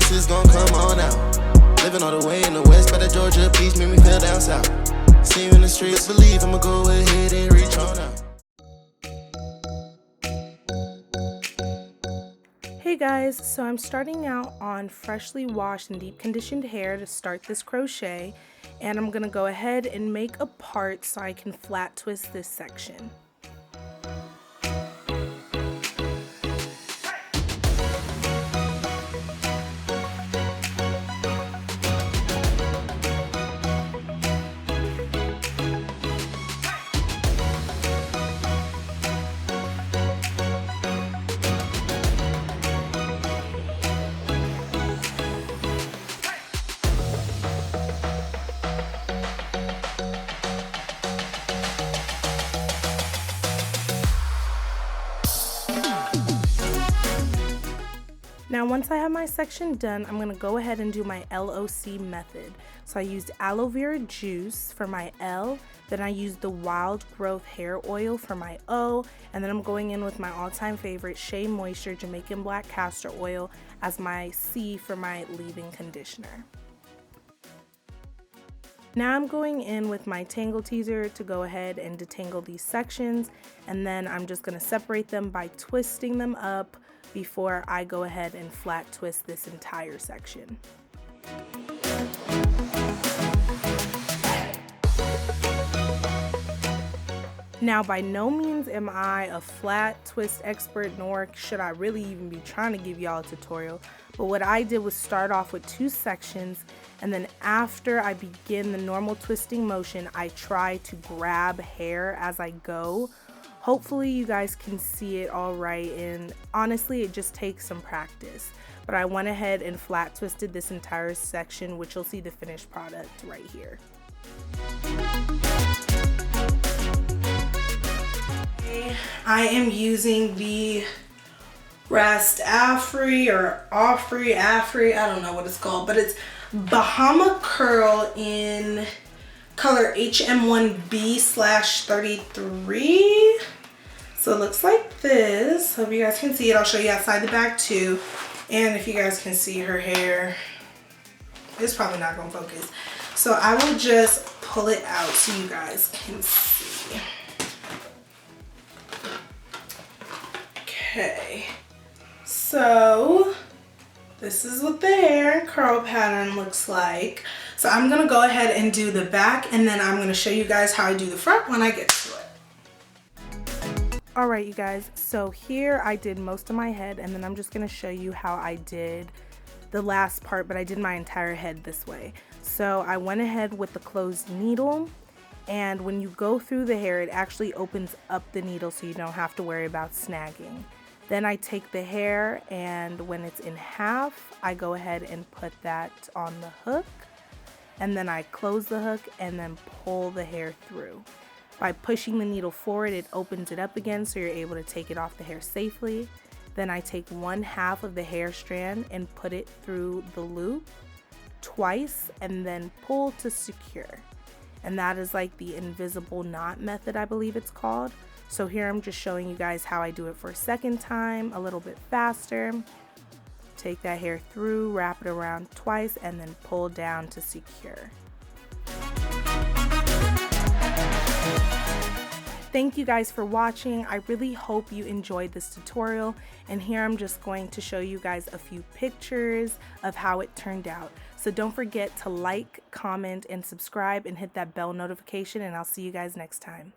prices gon' come on out. Living all the way in the west, but the Georgia peace made me feel down south. See you in the streets, believe I'ma go ahead and reach on out. Hey guys, so I'm starting out on freshly washed and deep conditioned hair to start this crochet, and I'm gonna go ahead and make a part so I can flat twist this section. Now once I have my section done, I'm going to go ahead and do my LOC method. So I used aloe vera juice for my L, then I used the wild growth hair oil for my O, and then I'm going in with my all-time favorite Shea Moisture Jamaican black castor oil as my C for my leave-in conditioner. Now I'm going in with my tangle teaser to go ahead and detangle these sections, and then I'm just going to separate them by twisting them up before I go ahead and flat twist this entire section. Now by no means am I a flat twist expert, nor should I really even be trying to give y'all a tutorial, but what I did was start off with 2 sections, and then after I begin the normal twisting motion, I try to grab hair as I go. Hopefully you guys can see it all right, and honestly it just takes some practice. But I went ahead and flat twisted this entire section, which you'll see the finished product right here. I am using the Rast Afri or Afri, I don't know what it's called, but it's Bahama Curl in color HM1B/33. So it looks like this. Hope you guys can see it. I'll show you outside the back too. And if you guys can see her hair, it's probably not gonna focus. So I will just pull it out so you guys can see. Okay, so this is what the hair curl pattern looks like. So I'm gonna go ahead and do the back, and then I'm gonna show you guys how I do the front when I get to it. Alright you guys, so here I did most of my head, and then I'm just gonna show you how I did the last part, but I did my entire head this way. So I went ahead with the closed needle, and when you go through the hair, it actually opens up the needle so you don't have to worry about snagging. Then I take the hair, and when it's in half, I go ahead and put that on the hook, and then I close the hook and then pull the hair through. By pushing the needle forward, it opens it up again so you're able to take it off the hair safely. Then I take 1/2 of the hair strand and put it through the loop twice and then pull to secure. And that is like the invisible knot method, I believe it's called. So here I'm just showing you guys how I do it for a second time, a little bit faster. Take that hair through, wrap it around twice, and then pull down to secure. Thank you guys for watching. I really hope you enjoyed this tutorial, and here I'm just going to show you guys a few pictures of how it turned out. So don't forget to like, comment, and subscribe, and hit that bell notification, and I'll see you guys next time.